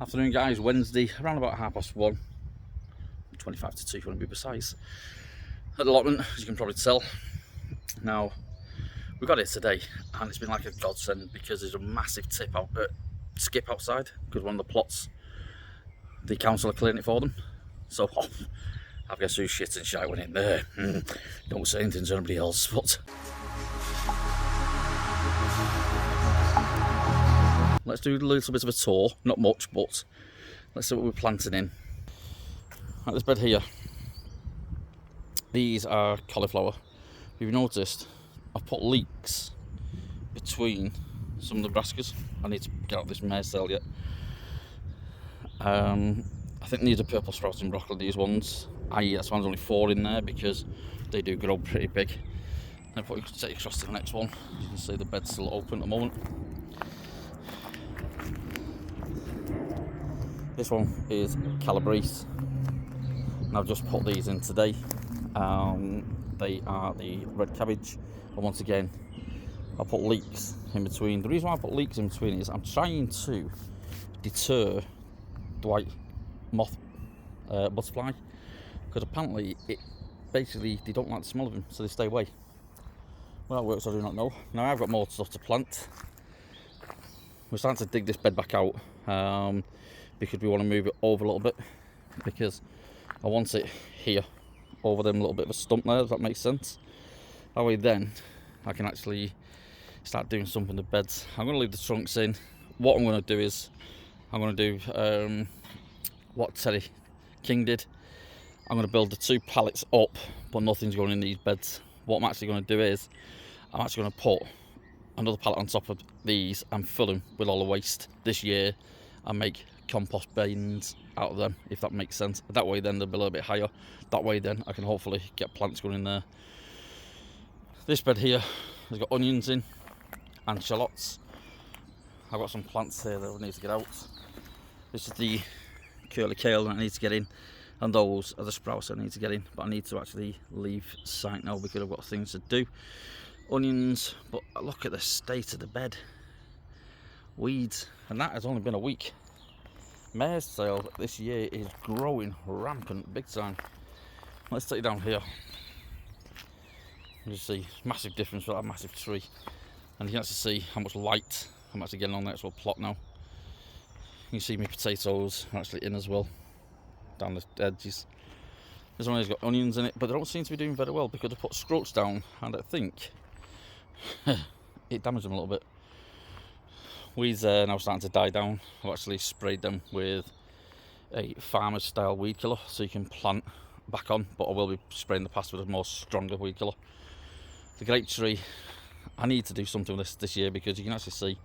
Afternoon guys, Wednesday, around about 1:30, 25 to 2 if you want to be precise, at the allotment, as you can probably tell. Now, we got it today and it's been like a godsend because there's a massive skip outside because one of the plots, the council are clearing it for them. So, I guess who shit and shite went in there. Don't say anything to anybody else, but let's do a little bit of a tour, not much, but let's see what we're planting in. Right, this bed here, these are cauliflower. If you've noticed, I've put leeks between some of the brassicas. I need to get out this mare's tail yet. I think these are purple sprouting broccoli, these ones. That's why there's only 4 in there because they do grow pretty big. Then you can take you across to the next one. You can see the bed's still open at the moment. This one is calabrese, and I've just put these in today. They are the red cabbage, and once again I put leeks in between. The reason why I put leeks in between is I'm trying to deter the white moth butterfly, because apparently they don't like the smell of them, so they stay away. Well, that works, I do not know. Now I've got more stuff to plant. We're starting to dig this bed back out because we want to move it over a little bit, because I want it here over them little bit of a stump there, if that makes sense. That way then I can actually start doing something in the beds. I'm going to leave the trunks in. What I'm going to do is I'm going to do what Terry King did. I'm going to build the 2 pallets up, but nothing's going in these beds. What I'm actually going to do is I'm actually going to put another pallet on top of these and fill them with all the waste this year and make compost bins out of them, if that makes sense. That way then they'll be a little bit higher. That way then I can hopefully get plants going in there. This bed here has got onions in and shallots. I've got some plants here that I need to get out. This is the curly kale that I need to get in, and those are the sprouts I need to get in, but I need to actually leave site now because I've got things to do. Onions, but look at the state of the bed. Weeds, and that has only been a week. Mare's tail this year is growing rampant, big time. Let's take it down here. You see massive difference with that massive tree, and you can actually see how much light I'm actually getting on the actual plot now. You can see my potatoes are actually in as well, down the edges. This one has got onions in it, but they don't seem to be doing very well because I put scroats down, and I think it damaged them a little bit. Weeds are now starting to die down. I've actually sprayed them with a farmer's style weed killer so you can plant back on, but I will be spraying the past with a more stronger weed killer. The grape tree, I need to do something with this year because you can actually see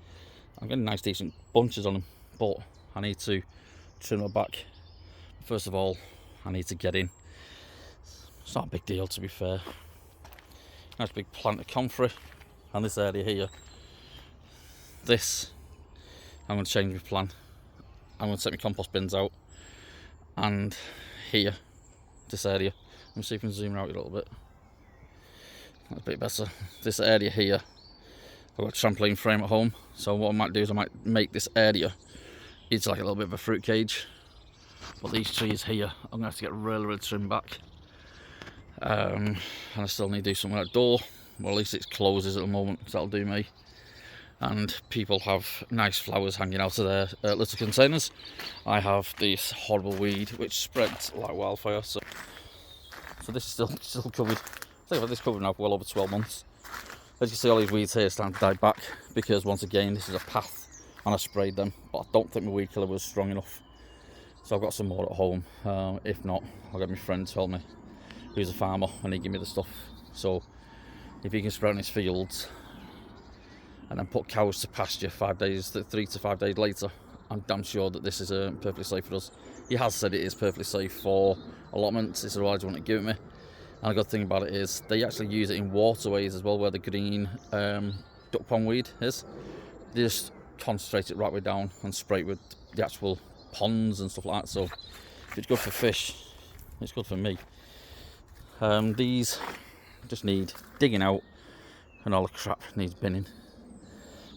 I'm getting nice decent bunches on them, but I need to trim them back. First of all, I need to get in. It's not a big deal, to be fair. Nice big plant of comfrey, and this area here, this I'm going to change my plan. I'm going to take my compost bins out, and here, this area, let me see if I can zoom out a little bit. That's a bit better. This area here, I've got a trampoline frame at home, so what I might do is I might make this area into like a little bit of a fruit cage. But these trees here, I'm going to have to get really trimmed back. And I still need to do something at the door. Well, at least it closes at the moment, so that'll do me. And people have nice flowers hanging out of their little containers. I have this horrible weed which spreads like wildfire. So this is still covered. I think I've had this covered now for well over 12 months. As you can see, all these weeds here are starting to die back because once again this is a path and I sprayed them, but I don't think my weed killer was strong enough. So I've got some more at home. If not, I'll get my friend to help me, who's a farmer, and he give me the stuff. So if he can spray on his fields and then put cows to pasture 3 to 5 days later, I'm damn sure that this is perfectly safe for us. He has said it is perfectly safe for allotments. It's otherwise you want to give it me. And the good thing about it is they actually use it in waterways as well, where the green duck pond weed is. They just concentrate it right way down and spray it with the actual ponds and stuff like that. So if it's good for fish, it's good for me. These just need digging out, and all the crap needs binning.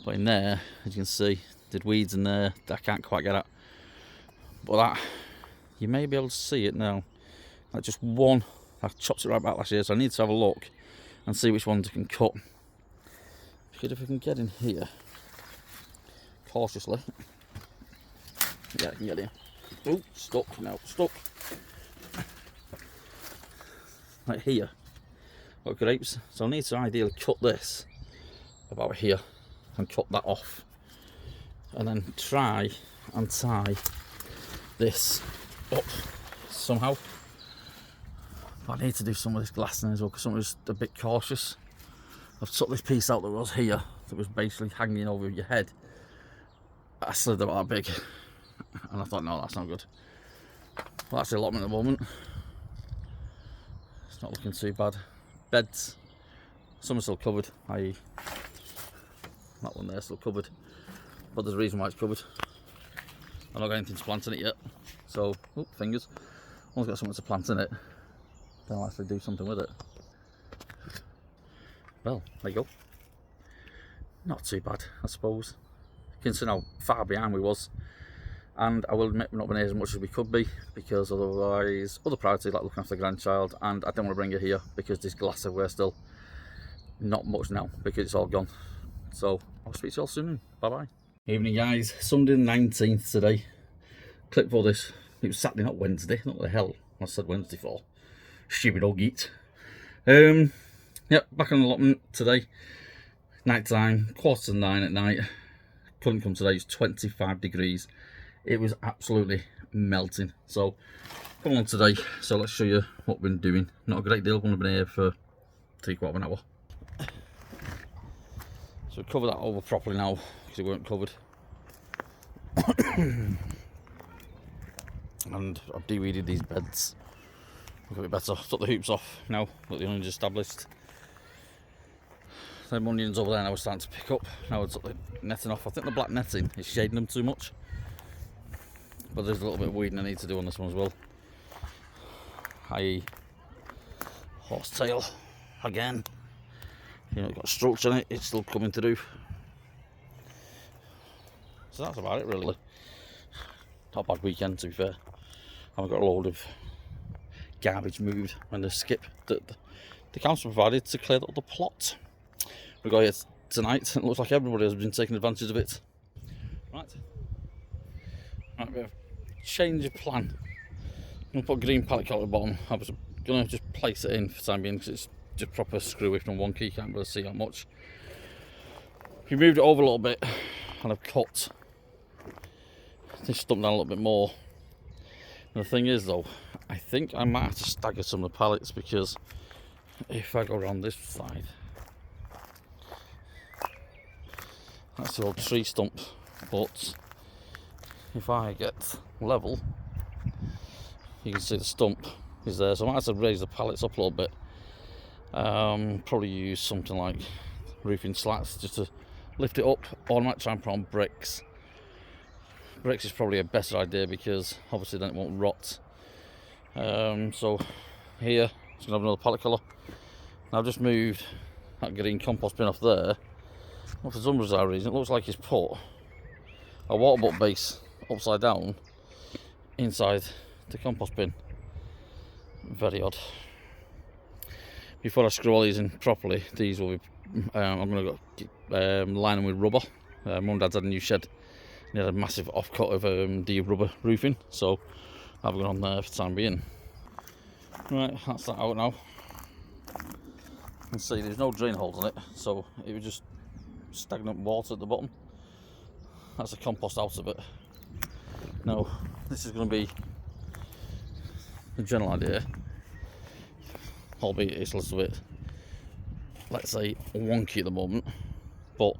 But in there, as you can see, there's weeds in there that I can't quite get at. But that, you may be able to see it now. Like just one, I chopped it right back last year, so I need to have a look and see which ones I can cut. Because if we can get in here, cautiously. Yeah, I can get in. Oh, stuck, no, stuck. Like here, got grapes. So I need to ideally cut this about here and cut that off. And then try and tie this up somehow. But I need to do some of this glass now as well, because I'm just a bit cautious. I've took this piece out that was here, that was basically hanging over your head. I slid about that big, and I thought, no, that's not good. Well, that's the allotment at the moment. It's not looking too bad. Beds, some are still covered, i.e. that one there still covered. But there's a reason why it's covered. I've not got anything to plant in it yet. So, oh, fingers. Once I've got something to plant in it, then I'll actually do something with it. Well, there you go. Not too bad, I suppose. Considering how far behind we was. And I will admit we've not been here as much as we could be, because otherwise other priorities like looking after the grandchild, and I don't want to bring her here because there's glass everywhere still. Not much now because it's all gone. So I'll speak to you all soon. Bye bye. Evening guys, Sunday the 19th today. Clip for this. It was Saturday, not Wednesday. Not the hell I said Wednesday for. Stupid old geet. Yep, back on the allotment today. Night time, 8:45 at night. Couldn't come today, it's 25 degrees. It was absolutely melting. So, come on today. So let's show you what we've been doing. Not a great deal, we've only been here for 3/4 of an hour. So we covered that over properly now, because it weren't covered. And I've de-weeded these beds. Look a bit better. Took the hoops off now, got the onions established. Them onions over there now are starting to pick up. Now I took the netting off. I think the black netting is shading them too much. But there's a little bit of weeding I need to do on this one as well. i.e. horsetail again. You know, it's got structure in it, it's still coming through. So that's about it really. Not a bad weekend to be fair. I've got a load of garbage moved and the skip that the council provided to clear up the plot. We got here tonight and it looks like everybody has been taking advantage of it. Right, we have change of plan. I'm going to put green pallet cover at the bottom. I was going to just place it in for the time being because it's just proper screw it from one key, can't really see how much. We moved it over a little bit and I've cut this stump down a little bit more. And the thing is though, I think I might have to stagger some of the pallets, because if I go around this side, that's the old tree stump, but if I get level, you can see the stump is there, so I might have to raise the pallets up a little bit. Probably use something like roofing slats just to lift it up, or I might try and put on bricks. Bricks is probably a better idea because obviously then it won't rot. So here it's gonna have another pallet colour. Now I've just moved that green compost bin off there. Well, for some bizarre reason it looks like he's put a water butt base upside down inside the compost bin. Very odd. Before I screw all these in properly, these will be I'm going to go line them with rubber. Mum and Dad's had a new shed. They had a massive offcut of the rubber roofing, so I've gone on there for the time being. Right, that's that out now. You can see there's no drain holes in it, so it was just stagnant water at the bottom. That's the compost out of it. Now, this is going to be the general idea, albeit it's a little bit, let's say, wonky at the moment, but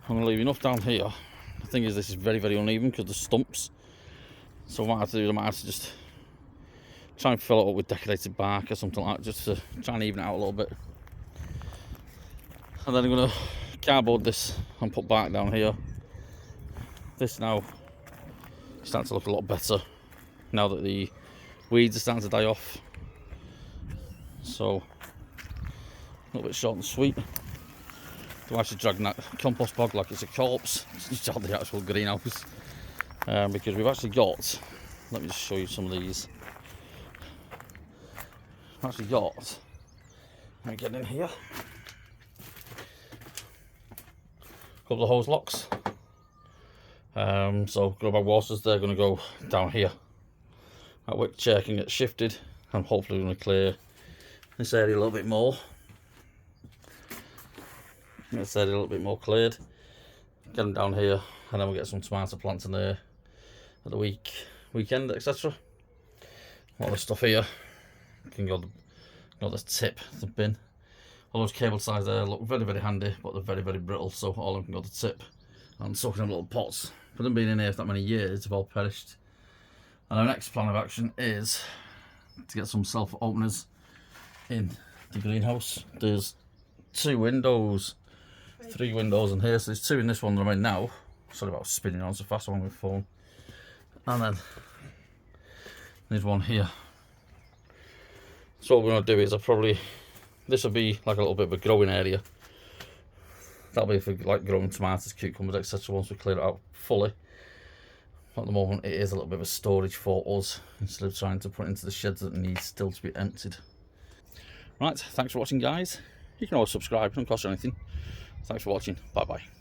I'm going to leave enough down here. The thing is, this is very, very uneven because the stumps, so what I have to do, I might have to just try and fill it up with decorated bark or something like that, just to try and even it out a little bit. And then I'm going to cardboard this and put bark down here. This now is starting to look a lot better now that the weeds are starting to die off. So a little bit short and sweet. Do I should drag that compost bog like it's a corpse. It's not the actual greenhouse. because we've actually got, let me just show you some of these. We've actually got, let me get in here, a couple of hose locks. So grow bag waters, they're going to go down here. That wick chair can get shifted, and hopefully we're going to clear this area a little bit more. This area a little bit more cleared. Get them down here, and then we'll get some tomato plants in there at the weekend, etc. All this stuff here can go the tip, the bin. All those cable ties there look very, very handy, but they're very, very brittle, so all of them can go to the tip. And soaking in little pots. For them being in here for that many years, they've all perished. And our next plan of action is to get some self-openers in the greenhouse. There's 2 windows, 3 windows in here, so there's 2 in this one that I'm in now. Sorry about spinning around so fast on my phone. And then there's one here. So what we're going to do is this will be like a little bit of a growing area. That'll be for like growing tomatoes, cucumbers, etc. once we clear it out fully. At the moment it is a little bit of a storage for us, instead of trying to put it into the sheds that need still to be emptied. Right, thanks for watching guys. You can always subscribe, it doesn't cost you anything. Thanks for watching, bye bye.